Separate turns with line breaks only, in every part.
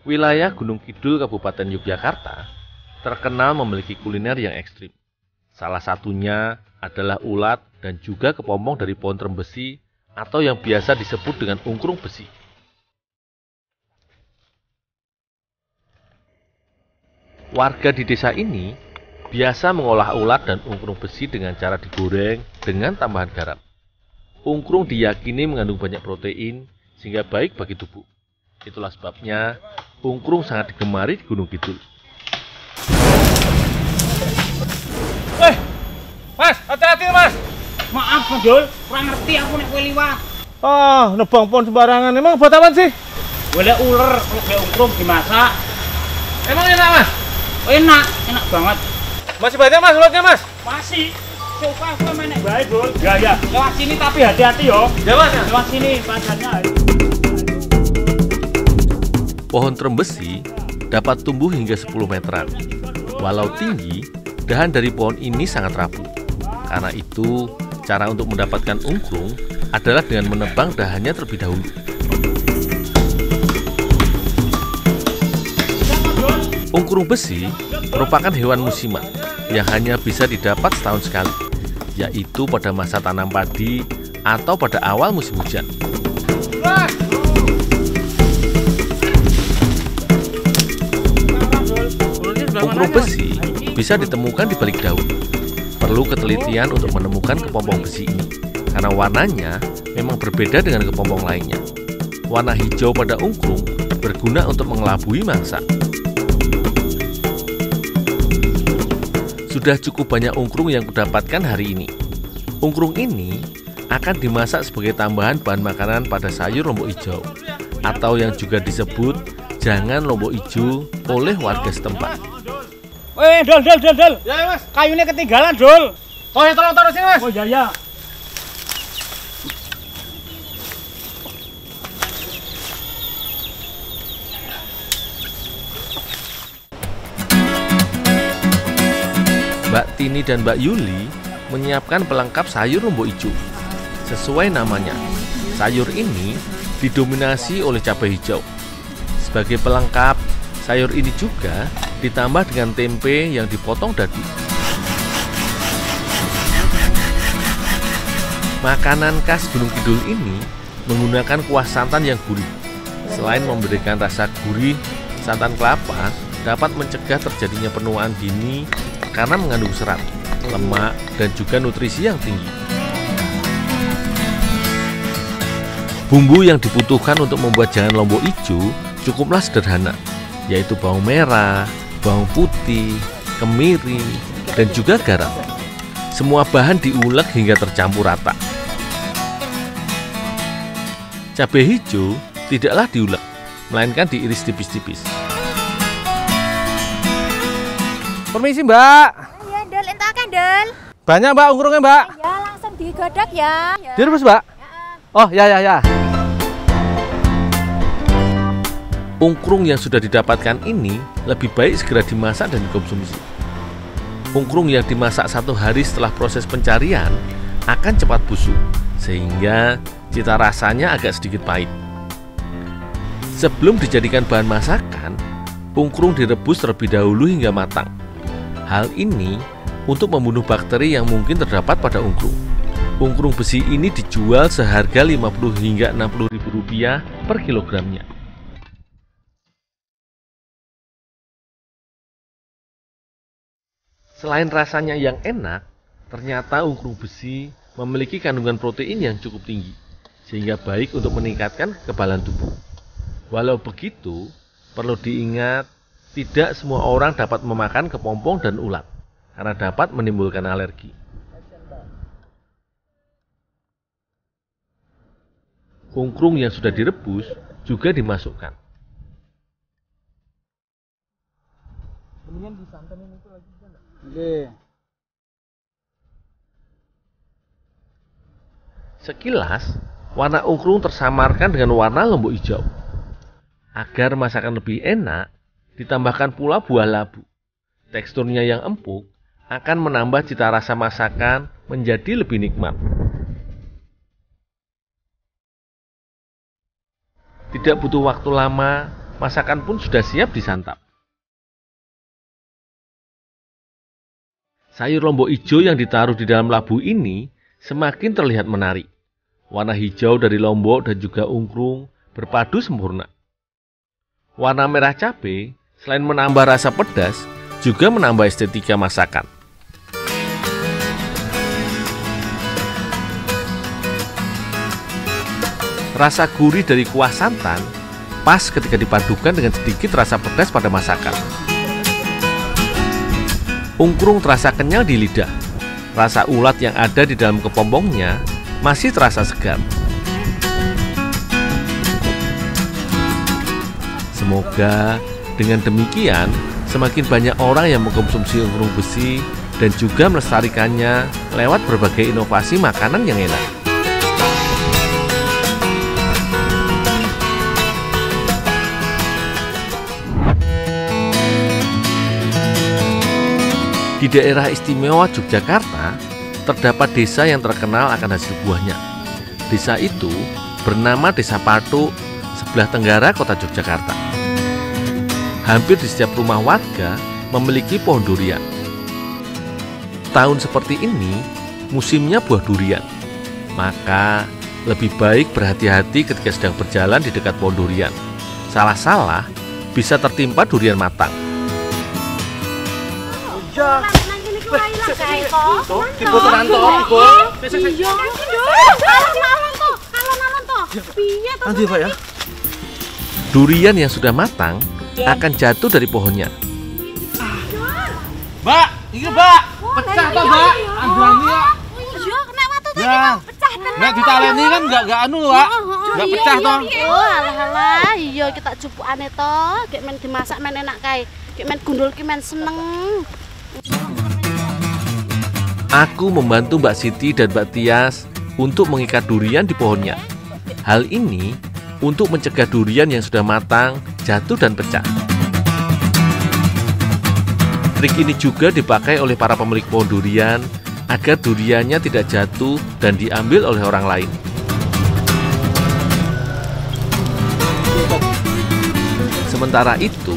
Wilayah Gunung Kidul Kabupaten Yogyakarta terkenal memiliki kuliner yang ekstrim. Salah satunya adalah ulat dan juga kepompong dari pohon trembesi atau yang biasa disebut dengan ungkrung besi. Warga di desa ini biasa mengolah ulat dan ungkrung besi dengan cara digoreng dengan tambahan garam. Ungkrung diyakini mengandung banyak protein sehingga baik bagi tubuh. Itulah sebabnya ungkrung sangat digemari di Gunung Kidul.
Weh, Mas, hati-hati Mas. Maaf, Dul, kurang ngerti aku nek kowe liwat.
Nebang pohon sembarangan. Emang buat apa sih?
Golek uler, golek ungkrung dimasak.
Emang enak, Mas?
Enak, enak banget.
Masih banyak, Mas, ulatnya, Mas?
Masih. Coba aku menek bae, Dul. Ya. Lewat sini tapi hati-hati yo.
Ya, Mas.
Lewat sini pasarnya.
Pohon trembesi dapat tumbuh hingga 10 meteran. Walau tinggi, dahan dari pohon ini sangat rapuh. Karena itu, cara untuk mendapatkan ungkrung adalah dengan menebang dahannya terlebih dahulu. Ungkrung besi merupakan hewan musiman yang hanya bisa didapat setahun sekali, yaitu pada masa tanam padi atau pada awal musim hujan. Ungkrung besi bisa ditemukan di balik daun. Perlu ketelitian untuk menemukan kepompong besi ini, karena warnanya memang berbeda dengan kepompong lainnya. Warna hijau pada ungkrung berguna untuk mengelabui mangsa. Sudah cukup banyak ungkrung yang kudapatkan hari ini. Ungkrung ini akan dimasak sebagai tambahan bahan makanan pada sayur lombok hijau, atau yang juga disebut jangan lombok hijau oleh warga setempat.
Weh, Dul.
Ya, Mas.
Kayunya ketinggalan, Dul.
Tolong taruh sini, Mas.
Oh, ya.
Mbak Tini dan Mbak Yuli menyiapkan pelengkap sayur lombok hijau. Sesuai namanya, sayur ini didominasi oleh cabai hijau. Sebagai pelengkap, sayur ini juga ditambah dengan tempe yang dipotong dadu. Makanan khas Gunung Kidul ini menggunakan kuah santan yang gurih. Selain memberikan rasa gurih, santan kelapa dapat mencegah terjadinya penuaan dini karena mengandung serat, lemak, dan juga nutrisi yang tinggi. Bumbu yang dibutuhkan untuk membuat jangan lombok hijau cukuplah sederhana, yaitu bawang merah, bawang putih, kemiri, dan juga garam. Semua bahan diulek hingga tercampur rata. Cabai hijau tidaklah diulek, melainkan diiris tipis-tipis.
Permisi, Mbak.
Ya, Dul, entuk akeh, Dul.
Banyak, Mbak, ungkrungnya, Mbak.
Ya, langsung digodok ya.
Direbus, Mbak? Oh, ya.
Ungkrung yang sudah didapatkan ini lebih baik segera dimasak dan dikonsumsi. Ungkrung yang dimasak 1 hari setelah proses pencarian akan cepat busuk, sehingga cita rasanya agak sedikit pahit. Sebelum dijadikan bahan masakan, ungkrung direbus terlebih dahulu hingga matang. Hal ini untuk membunuh bakteri yang mungkin terdapat pada ungkrung. Ungkrung besi ini dijual seharga Rp50 hingga Rp60.000 per kilogramnya. Selain rasanya yang enak, ternyata ungkrung besi memiliki kandungan protein yang cukup tinggi, sehingga baik untuk meningkatkan kekebalan tubuh. Walau begitu, perlu diingat, tidak semua orang dapat memakan kepompong dan ulat, karena dapat menimbulkan alergi. Ungkrung yang sudah direbus juga dimasukkan. Sekilas, warna ungkrung tersamarkan dengan warna lombok hijau. Agar masakan lebih enak, ditambahkan pula buah labu. Teksturnya yang empuk akan menambah cita rasa masakan menjadi lebih nikmat. Tidak butuh waktu lama, masakan pun sudah siap disantap. Sayur lombok hijau yang ditaruh di dalam labu ini semakin terlihat menarik. Warna hijau dari lombok dan juga ungkrung berpadu sempurna. Warna merah cabai selain menambah rasa pedas, juga menambah estetika masakan. Rasa gurih dari kuah santan pas ketika dipadukan dengan sedikit rasa pedas pada masakan. Ungkrung terasa kenyal di lidah. Rasa ulat yang ada di dalam kepompongnya masih terasa segar. Semoga dengan demikian semakin banyak orang yang mengkonsumsi ungkrung besi dan juga melestarikannya lewat berbagai inovasi makanan yang enak. Di daerah istimewa Yogyakarta, terdapat desa yang terkenal akan hasil buahnya. Desa itu bernama Desa Pathuk, sebelah tenggara kota Yogyakarta. Hampir di setiap rumah warga memiliki pohon durian. Tahun seperti ini, musimnya buah durian. Maka, lebih baik berhati-hati ketika sedang berjalan di dekat pohon durian. Salah-salah, bisa tertimpa durian matang. Durian yang sudah matang akan jatuh dari pohonnya.
Mbak, ini Mbak, pecah toh Mbak? Ambulannya ya.
Iya, kena watu tadi
Ya.
pecah tenan.
Nek ditaleni kan enggak anu, Pak. Enggak pecah toh.
Oh, alah-alah, iya kita jupukane toh, gek men dimasak men enak kae. Gek men gundul ki men seneng.
Aku membantu Mbak Siti dan Mbak Tias untuk mengikat durian di pohonnya. Hal ini untuk mencegah durian yang sudah matang jatuh dan pecah. Trik ini juga dipakai oleh para pemilik pohon durian agar duriannya tidak jatuh dan diambil oleh orang lain. Sementara itu,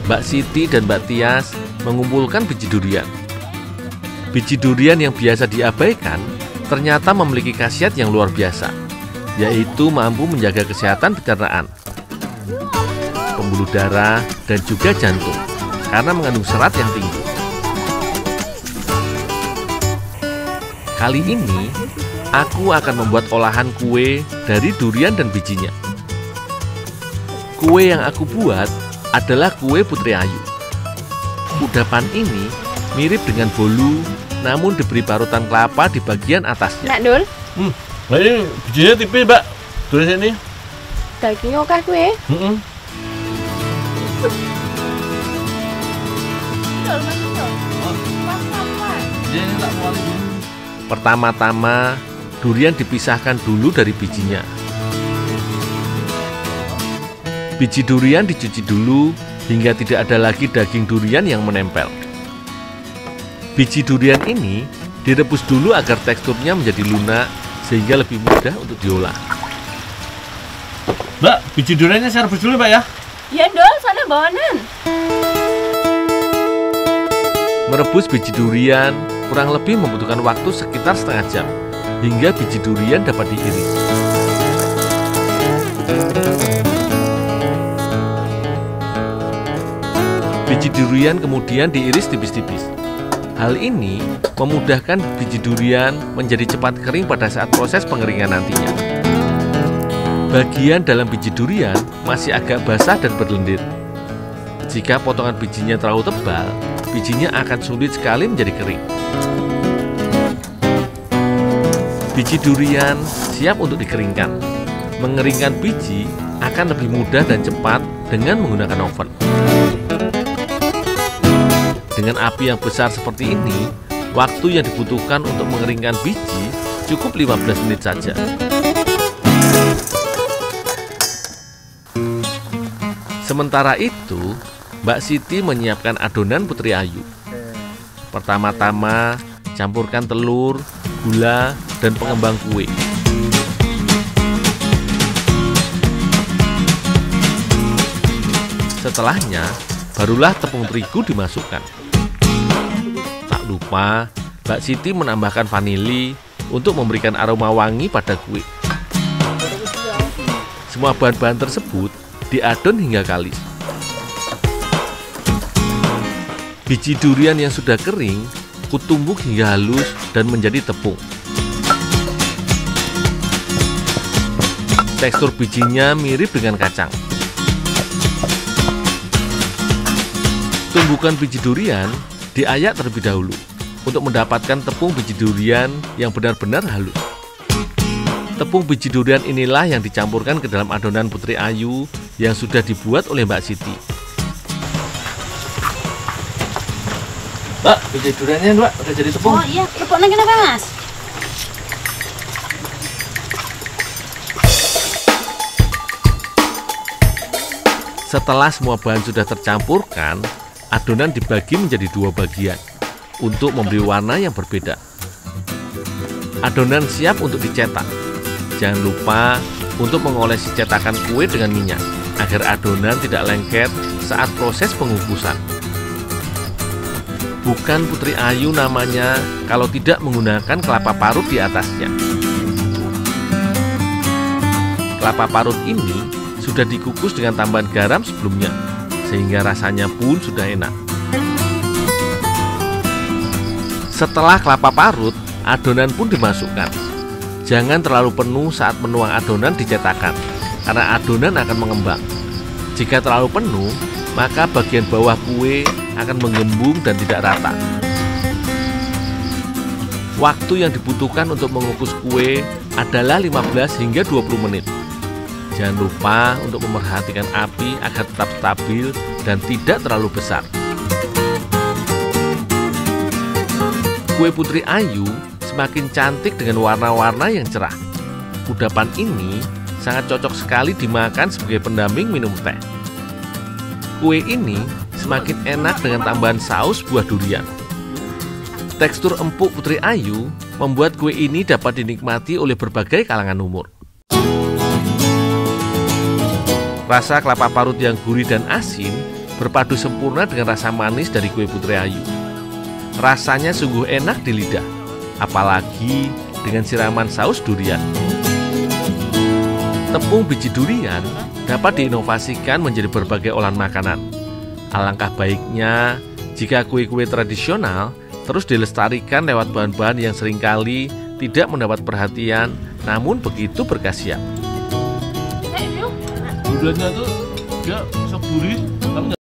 Mbak Siti dan Mbak Tias mengumpulkan biji durian. Biji durian yang biasa diabaikan ternyata memiliki khasiat yang luar biasa, yaitu mampu menjaga kesehatan pencernaan, pembuluh darah, dan juga jantung karena mengandung serat yang tinggi. Kali ini, aku akan membuat olahan kue dari durian dan bijinya. Kue yang aku buat adalah kue Putri Ayu. Kudapan ini mirip dengan bolu, namun diberi parutan kelapa di bagian atasnya.
Nek Dul,
Nah ini bijinya tipis, Mbak. Tulis ini.
dagingnya akeh kuwi.
Pertama-tama, durian dipisahkan dulu dari bijinya. Biji durian dicuci dulu hingga tidak ada lagi daging durian yang menempel. Biji durian ini direbus dulu agar teksturnya menjadi lunak sehingga lebih mudah untuk diolah.
Mbak, biji duriannya saya rebus dulu, Mbak ya.
Ya Dul, sana bawanan.
Merebus biji durian kurang lebih membutuhkan waktu sekitar setengah jam hingga biji durian dapat diiris. Biji durian kemudian diiris tipis-tipis. Hal ini memudahkan biji durian menjadi cepat kering pada saat proses pengeringan nantinya. Bagian dalam biji durian masih agak basah dan berlendir. Jika potongan bijinya terlalu tebal, bijinya akan sulit sekali menjadi kering. Biji durian siap untuk dikeringkan. Mengeringkan biji akan lebih mudah dan cepat dengan menggunakan oven. Dengan api yang besar seperti ini, waktu yang dibutuhkan untuk mengeringkan biji cukup 15 menit saja. Sementara itu, Mbak Siti menyiapkan adonan Putri Ayu. Pertama-tama, campurkan telur, gula, dan pengembang kue. Setelahnya, barulah tepung terigu dimasukkan. Tak lupa, Mbak Siti menambahkan vanili untuk memberikan aroma wangi pada kue. Semua bahan-bahan tersebut diadon hingga kalis. Biji durian yang sudah kering kutumbuk hingga halus dan menjadi tepung. Tekstur bijinya mirip dengan kacang. Tumbukan biji durian diayak terlebih dahulu untuk mendapatkan tepung biji durian yang benar-benar halus. Tepung biji durian inilah yang dicampurkan ke dalam adonan Putri Ayu yang sudah dibuat oleh Mbak Siti. Mbak, biji duriannya Mbak udah jadi tepung.
Oh iya, tepungnya kenapa Mas?
Setelah semua bahan sudah tercampurkan, adonan dibagi menjadi 2 bagian untuk memberi warna yang berbeda. Adonan siap untuk dicetak. Jangan lupa untuk mengolesi cetakan kue dengan minyak agar adonan tidak lengket saat proses pengukusan. Bukan Putri Ayu namanya kalau tidak menggunakan kelapa parut di atasnya. Kelapa parut ini sudah dikukus dengan tambahan garam sebelumnya, sehingga rasanya pun sudah enak. Setelah kelapa parut, adonan pun dimasukkan. Jangan terlalu penuh saat menuang adonan di cetakan, karena adonan akan mengembang. Jika terlalu penuh, maka bagian bawah kue akan menggembung dan tidak rata. Waktu yang dibutuhkan untuk mengukus kue adalah 15 hingga 20 menit. Jangan lupa untuk memerhatikan api agar tetap stabil dan tidak terlalu besar. Kue Putri Ayu semakin cantik dengan warna-warna yang cerah. Kudapan ini sangat cocok sekali dimakan sebagai pendamping minum teh. Kue ini semakin enak dengan tambahan saus buah durian. Tekstur empuk Putri Ayu membuat kue ini dapat dinikmati oleh berbagai kalangan umur. Rasa kelapa parut yang gurih dan asin berpadu sempurna dengan rasa manis dari kue Putri Ayu. Rasanya sungguh enak di lidah, apalagi dengan siraman saus durian. Tepung biji durian dapat diinovasikan menjadi berbagai olahan makanan. Alangkah baiknya jika kue-kue tradisional terus dilestarikan lewat bahan-bahan yang seringkali tidak mendapat perhatian, namun begitu berkhasiat.
Duriannya tuh dia sok gurih,